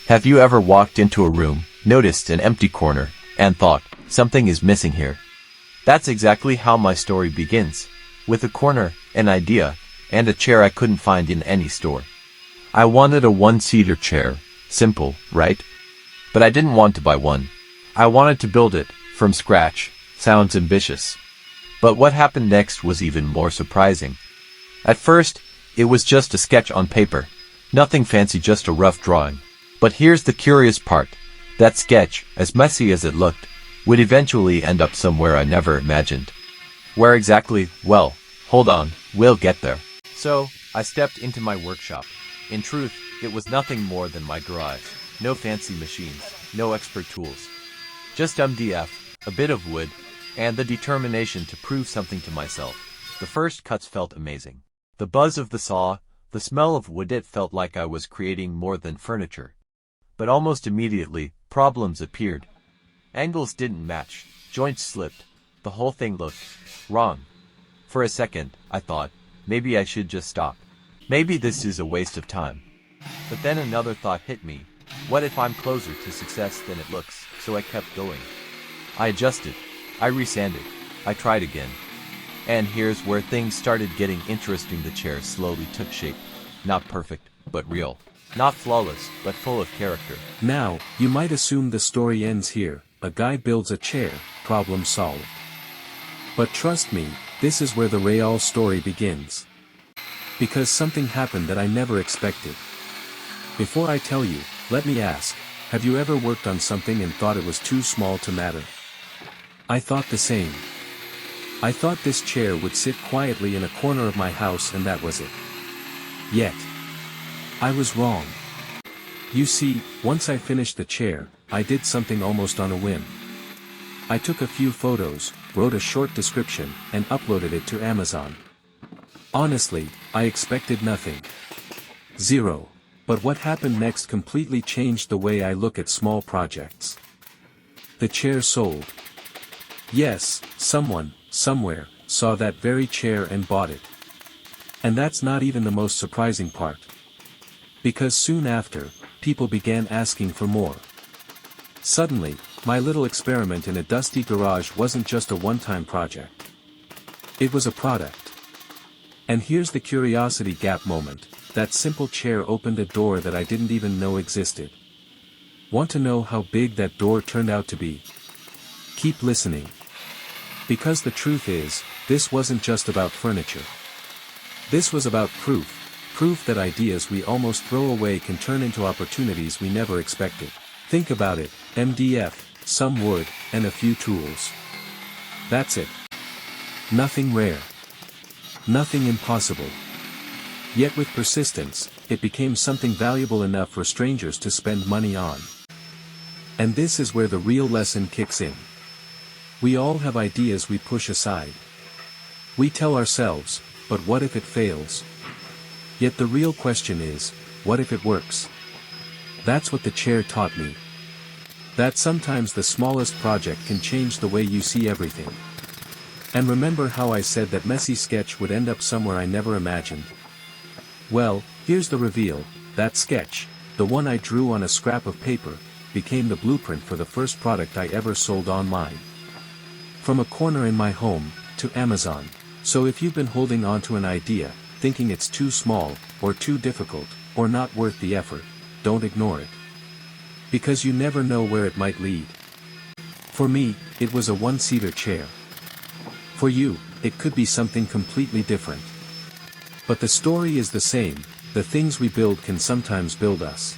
Have you ever walked into a room, noticed an empty corner, and thought, something is missing here? That's exactly how my story begins, with a corner, an idea, and a chair I couldn't find in any store. I wanted a one-seater chair. Simple, right? But I didn't want to buy one. I wanted to build it, from scratch. Sounds ambitious. But what happened next was even more surprising. At first, it was just a sketch on paper. Nothing fancy, just a rough drawing. But here's the curious part. That sketch, as messy as it looked, would eventually end up somewhere I never imagined. Where exactly? Well, hold on, we'll get there. So, I stepped into my workshop. In truth, it was nothing more than my garage. No fancy machines, no expert tools. Just MDF, a bit of wood, and the determination to prove something to myself. The first cuts felt amazing. The buzz of the saw, the smell of wood, it felt like I was creating more than furniture. But almost immediately, problems appeared. Angles didn't match, joints slipped, the whole thing looked wrong. For a second, I thought, maybe I should just stop. Maybe this is a waste of time. But then another thought hit me. What if I'm closer to success than it looks? So I kept going. I adjusted. I resanded. I tried again. And here's where things started getting interesting. The chair slowly took shape. Not perfect, but real. Not flawless, but full of character. Now, you might assume the story ends here. A guy builds a chair, problem solved. But trust me, this is where the real story begins. Because something happened that I never expected. Before I tell you, let me ask, have you ever worked on something and thought it was too small to matter? I thought the same. I thought this chair would sit quietly in a corner of my house and that was it. Yet, I was wrong. You see, once I finished the chair, I did something almost on a whim. I took a few photos, wrote a short description, and uploaded it to Amazon. Honestly, I expected nothing. Zero. But what happened next completely changed the way I look at small projects. The chair sold. Yes, someone, somewhere, saw that very chair and bought it. And that's not even the most surprising part. Because soon after, people began asking for more. Suddenly, my little experiment in a dusty garage wasn't just a one-time project. It was a product. And here's the curiosity gap moment. That simple chair opened a door that I didn't even know existed. Want to know how big that door turned out to be? Keep listening. Because the truth is, this wasn't just about furniture. This was about proof. Proof that ideas we almost throw away can turn into opportunities we never expected. Think about it, MDF, some wood, and a few tools. That's it. Nothing rare. Nothing impossible. Yet with persistence, it became something valuable enough for strangers to spend money on. And this is where the real lesson kicks in. We all have ideas we push aside. We tell ourselves, but what if it fails? Yet the real question is, what if it works? That's what the chair taught me. That sometimes the smallest project can change the way you see everything. And remember how I said that messy sketch would end up somewhere I never imagined? Well, here's the reveal. That sketch, the one I drew on a scrap of paper, became the blueprint for the first product I ever sold online. From a corner in my home, to Amazon. So if you've been holding on to an idea, thinking it's too small, or too difficult, or not worth the effort, don't ignore it. Because you never know where it might lead. For me, it was a one-seater chair. For you, it could be something completely different. But the story is the same. The things we build can sometimes build us.